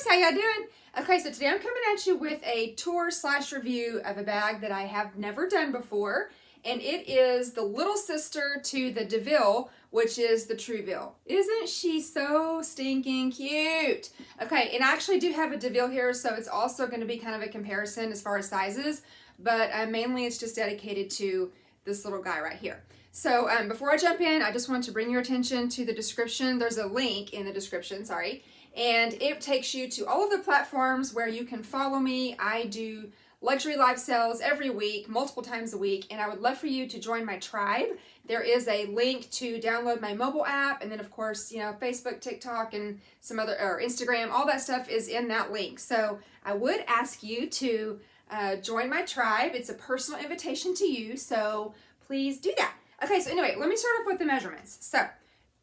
guys, how y'all doing? Okay, so today I'm coming at you with a tour slash review of a bag that I have never done before, and it is the little sister to the Deauville, which is the Trouville. Isn't she so stinking cute? Okay, and I actually do have a Deauville here, so it's also going to be kind of a comparison as far as sizes, but mainly it's just dedicated to this little guy right here. So before I jump in, I just want to bring your attention to the description. There's a link in the description, sorry, and it takes you to all of the platforms where you can follow me. I do luxury live sales every week, multiple times a week, and I would love for you to join my tribe. There is a link to download my mobile app, and then of course, you know, Facebook, TikTok, and some other, or Instagram, all that stuff is in that link. So I would ask you to join my tribe. It's a personal invitation to you, so please do that. Okay, so anyway, let me start off with the measurements. So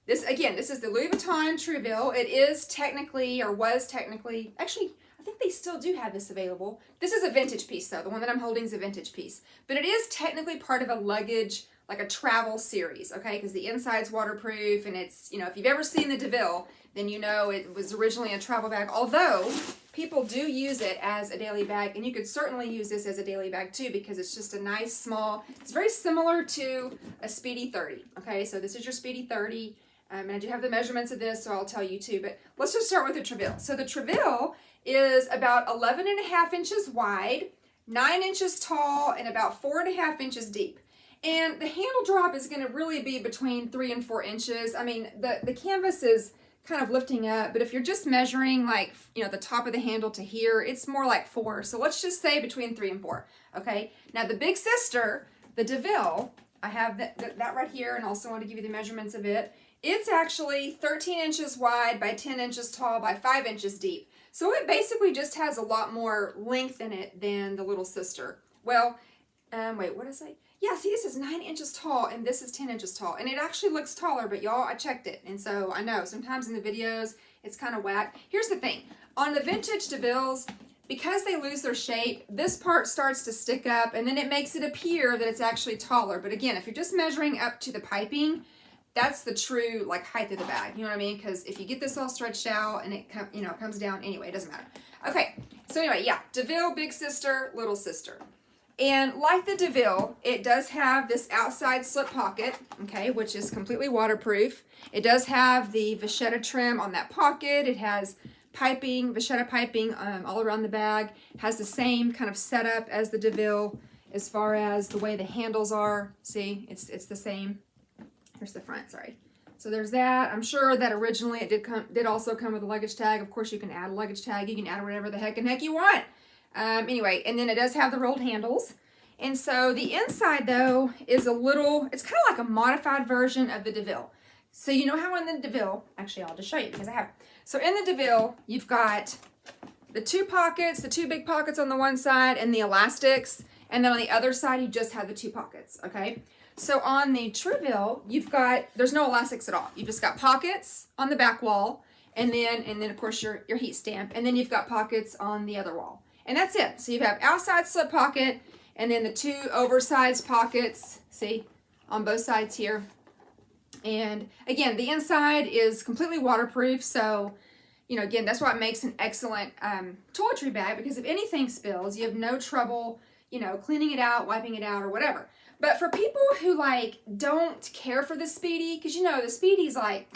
this is the Louis Vuitton Trouville. It is technically, or was technically, actually, I think they still do have this available. This is a vintage piece though. The one that I'm holding is a vintage piece. But it is technically part of a luggage, like a travel series, okay? Because the inside's waterproof, and it's, you know, if you've ever seen the Deauville, then you know it was originally a travel bag. Although people do use it as a daily bag, and you could certainly use this as a daily bag too, because it's just a nice small, it's very similar to a Speedy 30, okay? So this is your Speedy 30, and I do have the measurements of this, so I'll tell you too, but let's just start with the Trouville. So the Trouville is about 11.5 inches wide, 9 inches tall, and about 4.5 inches deep. And the handle drop is going to really be between 3 and 4 inches. I mean, the canvas is kind of lifting up, but if you're just measuring like, you know, the top of the handle to here, it's more like 4. So let's just say between 3 and 4, okay? Now the big sister, the Deauville, I have that right here, and also want to give you the measurements of it. It's actually 13 inches wide by 10 inches tall by 5 inches deep. So it basically just has a lot more length in it than the little sister. Well, wait, what did I say? Yeah, see, this is 9 inches tall, and this is 10 inches tall. And it actually looks taller, but y'all, I checked it. And so I know sometimes in the videos, it's kind of whack. Here's the thing. On the vintage Deauville's, because they lose their shape, this part starts to stick up, and then it makes it appear that it's actually taller. But again, if you're just measuring up to the piping, that's the true like height of the bag. You know what I mean? Because if you get this all stretched out and it comes down anyway, it doesn't matter. Okay, so anyway, yeah, Deauville, big sister, little sister. And like the Deauville, it does have this outside slip pocket, okay, which is completely waterproof. It does have the vachetta trim on that pocket. It has piping, vachetta piping all around the bag. It has the same kind of setup as the Deauville as far as the way the handles are. See, it's the same. Here's the front, sorry. So there's that. I'm sure that originally it did also come with a luggage tag. Of course, you can add a luggage tag. You can add whatever the heck you want. Anyway, and then it does have the rolled handles. And so the inside, though, is a little, it's kind of like a modified version of the Deauville. So you know how in the Deauville, actually, I'll just show you because I have. So in the Deauville, you've got the two pockets, the two big pockets on the one side and the elastics. And then on the other side, you just have the two pockets, okay? So on the Trouville, there's no elastics at all. You've just got pockets on the back wall, and then of course your heat stamp, and then you've got pockets on the other wall. And that's it. So you have outside slip pocket, and then the two oversized pockets, see, on both sides here. And again, the inside is completely waterproof, so, you know, again, that's what makes an excellent toiletry bag, because if anything spills, you have no trouble, you know, cleaning it out, wiping it out, or whatever. But for people who like don't care for the Speedy, because you know the Speedy's like,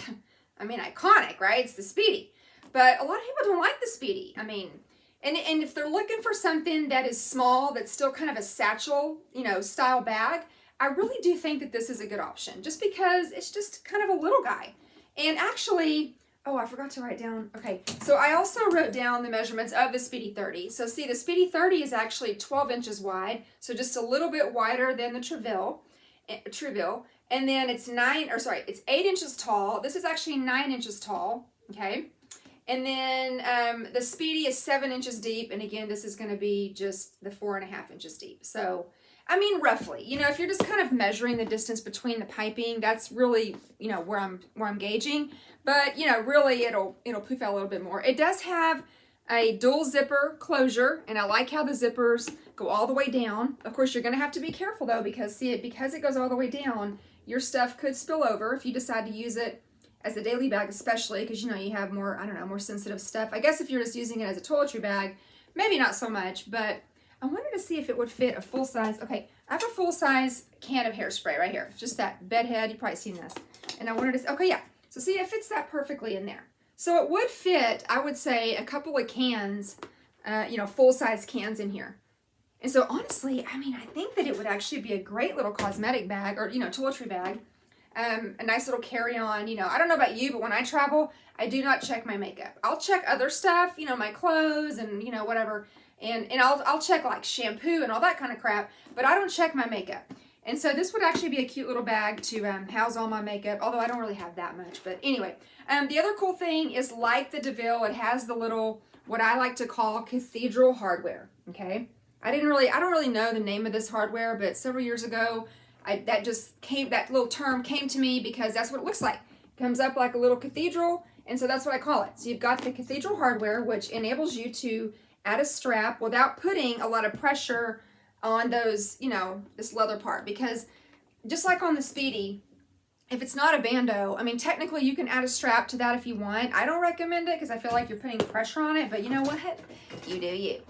I mean, iconic, right? It's the Speedy. But a lot of people don't like the Speedy. I mean, and if they're looking for something that is small, that's still kind of a satchel, you know, style bag, I really do think that this is a good option, just because it's just kind of a little guy. And actually, oh, I forgot to write down. Okay, so I also wrote down the measurements of the Speedy 30. So see, the Speedy 30 is actually 12 inches wide, so just a little bit wider than the Trouville. And then it's 8 inches tall. This is actually 9 inches tall, okay? And then the Speedy is 7 inches deep, and again, this is going to be just the 4.5 inches deep. So, I mean, roughly, you know, if you're just kind of measuring the distance between the piping, that's really, you know, where I'm gauging. But, you know, really it'll poof out a little bit more. It does have a dual zipper closure, and I like how the zippers go all the way down. Of course, you're going to have to be careful though, because it goes all the way down, your stuff could spill over if you decide to use it as a daily bag, especially because, you know, you have more, I don't know, more sensitive stuff. I guess if you're just using it as a toiletry bag, maybe not so much, but I wanted to see if it would fit a full size. Okay, I have a full size can of hairspray right here. Just that bed head, you've probably seen this. And I wanted to, okay, yeah. So see, it fits that perfectly in there. So it would fit, I would say, a couple of cans, you know, full size cans in here. And so honestly, I mean, I think that it would actually be a great little cosmetic bag or, you know, toiletry bag. A nice little carry-on, you know. I don't know about you, but when I travel, I do not check my makeup. I'll check other stuff, you know, my clothes and, you know, whatever. And I'll check like shampoo and all that kind of crap, but I don't check my makeup. And so this would actually be a cute little bag to house all my makeup, although I don't really have that much. But anyway, the other cool thing is, like the Deauville, it has the little, what I like to call cathedral hardware, okay? I don't really know the name of this hardware, but several years ago, that little term came to me because that's what it looks like. It comes up like a little cathedral, and so that's what I call it. So you've got the cathedral hardware, which enables you to add a strap without putting a lot of pressure on those, you know, this leather part. Because just like on the Speedy, if it's not a bandeau, I mean, technically you can add a strap to that if you want. I don't recommend it because I feel like you're putting pressure on it, but you know what? You do you.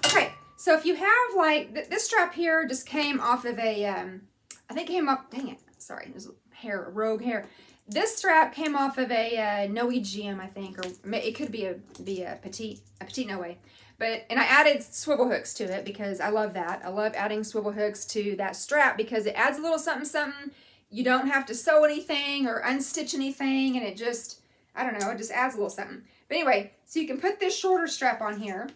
Okay, so if you have like, this strap here just came off of a, I think it came off, dang it, sorry, there's hair, rogue hair. This strap came off of a Noe GM, I think, or it could be a petite Noe. But, and I added swivel hooks to it because I love that. I love adding swivel hooks to that strap because it adds a little something, something. You don't have to sew anything or unstitch anything, and it just, I don't know, it just adds a little something. But anyway, so you can put this shorter strap on here,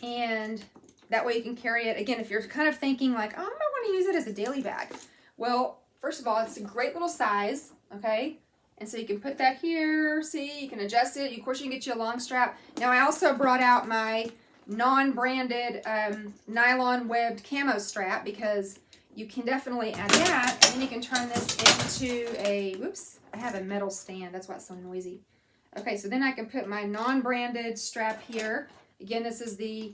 and that way you can carry it. Again, if you're kind of thinking like, oh, I want to use it as a daily bag. Well, first of all, it's a great little size, okay? And so you can put that here, see, you can adjust it. Of course, you can get you a long strap. Now, I also brought out my non-branded nylon webbed camo strap because you can definitely add that. And then you can turn this into a, whoops, I have a metal stand. That's why it's so noisy. Okay, so then I can put my non-branded strap here. Again, this is the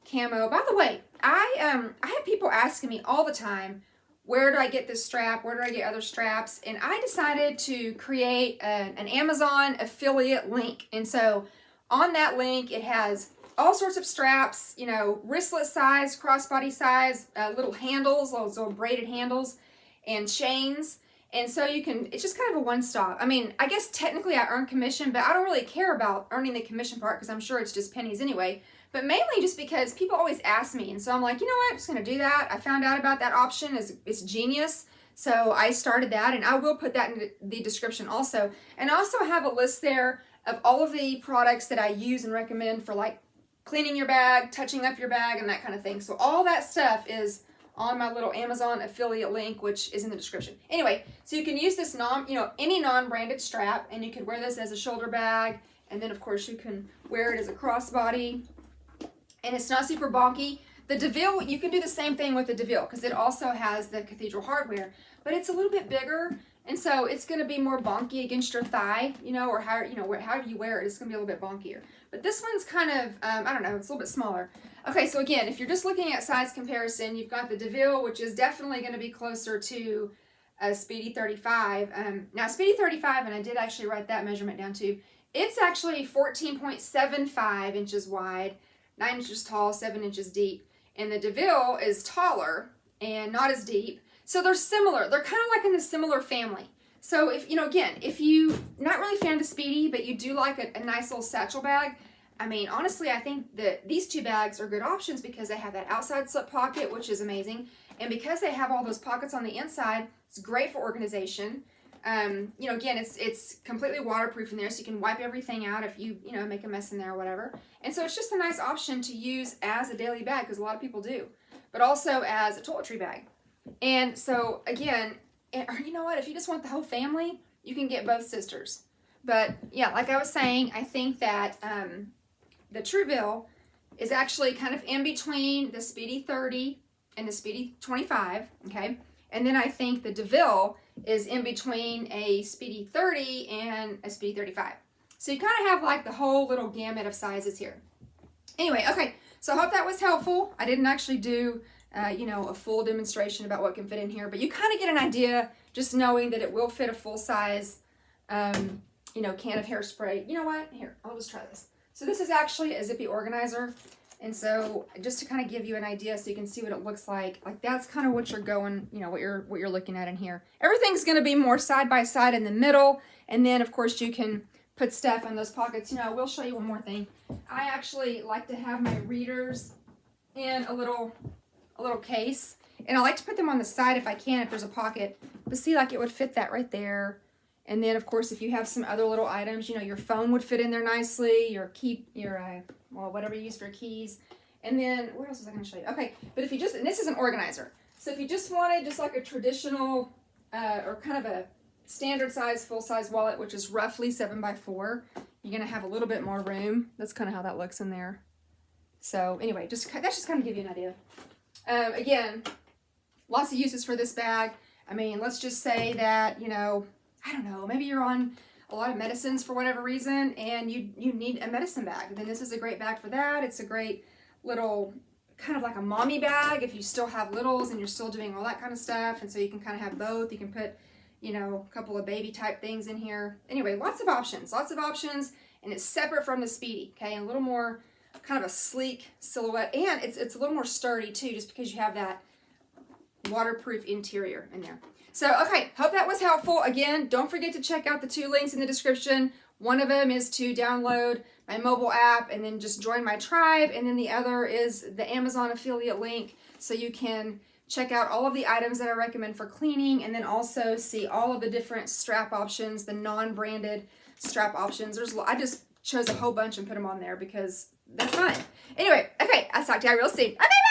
camo. By the way, I have people asking me all the time, where do I get this strap? Where do I get other straps? And I decided to create an Amazon affiliate link. And so on that link, it has all sorts of straps, you know, wristlet size, crossbody size, little handles, those little braided handles, and chains. And so you can, it's just kind of a one-stop. I mean, I guess technically I earn commission, but I don't really care about earning the commission part because I'm sure it's just pennies anyway. But mainly just because people always ask me. And so I'm like, you know what, I'm just going to do that. I found out about that option. It's genius. So I started that, and I will put that in the description also. And I also have a list there of all of the products that I use and recommend for like cleaning your bag, touching up your bag, and that kind of thing. So all that stuff is on my little Amazon affiliate link, which is in the description. Anyway, so you can use this any non-branded strap, and you could wear this as a shoulder bag, and then of course you can wear it as a crossbody, and it's not super bonky. The Deauville, you can do the same thing with the Deauville because it also has the cathedral hardware, but it's a little bit bigger, and so it's going to be more bonky against your thigh, you know, or however you wear it, it's going to be a little bit bonkier. But this one's kind of, I don't know, it's a little bit smaller. Okay, so again, if you're just looking at size comparison, you've got the Deauville, which is definitely going to be closer to a Speedy 35. Now, Speedy 35, and I did actually write that measurement down too, it's actually 14.75 inches wide, 9 inches tall, 7 inches deep. And the Deauville is taller and not as deep. So they're similar. They're kind of like in the similar family. So if, you know, again, if you not really fan of Speedy, but you do like a nice little satchel bag, I mean, honestly, I think that these two bags are good options because they have that outside slip pocket, which is amazing. And because they have all those pockets on the inside, it's great for organization. You know, again, it's completely waterproof in there, so you can wipe everything out if you know, make a mess in there or whatever. And so it's just a nice option to use as a daily bag because a lot of people do, but also as a toiletry bag. And so again, you know what, if you just want the whole family, you can get both sisters. But yeah, like I was saying, I think that the Trouville is actually kind of in between the Speedy 30 and the Speedy 25, okay? And then I think the Deauville is in between a Speedy 30 and a Speedy 35. So you kind of have like the whole little gamut of sizes here. Anyway, okay, so I hope that was helpful. I didn't actually do, you know, a full demonstration about what can fit in here, but you kind of get an idea just knowing that it will fit a full size you know, can of hairspray. You know what? Here, I'll just try this. So this is actually a zippy organizer. And so just to kind of give you an idea so you can see what it looks like that's kind of what you're going, you know, what you're looking at in here. Everything's going to be more side by side in the middle. And then of course you can put stuff in those pockets. You know, I will show you one more thing. I actually like to have my readers in a little case. And I like to put them on the side if I can, if there's a pocket. But see, like it would fit that right there. And then of course, if you have some other little items, you know, your phone would fit in there nicely, well, whatever you use for keys. And then what else was I going to show you? Okay, but if you just, and this is an organizer. So if you just wanted just like a traditional or kind of a standard size, full size wallet, which is roughly 7x4, you're going to have a little bit more room. That's kind of how that looks in there. So anyway, that's just kind of give you an idea. Again, lots of uses for this bag. I mean, let's just say that, you know, I don't know, maybe you're on a lot of medicines for whatever reason and you need a medicine bag. Then this is a great bag for that. It's a great little, kind of like a mommy bag if you still have littles and you're still doing all that kind of stuff. And so you can kind of have both. You can put, you know, a couple of baby type things in here. Anyway, lots of options, and it's separate from the Speedy, okay? And a little more kind of a sleek silhouette, and it's a little more sturdy too, just because you have that waterproof interior in there. So, okay, hope that was helpful. Again, don't forget to check out the 2 links in the description. One of them is to download my mobile app and then just join my tribe. And then the other is the Amazon affiliate link, so you can check out all of the items that I recommend for cleaning, and then also see all of the different strap options, the non-branded strap options. I just chose a whole bunch and put them on there because they're fun. Anyway, okay, I'll talk to you real soon. Okay, bye!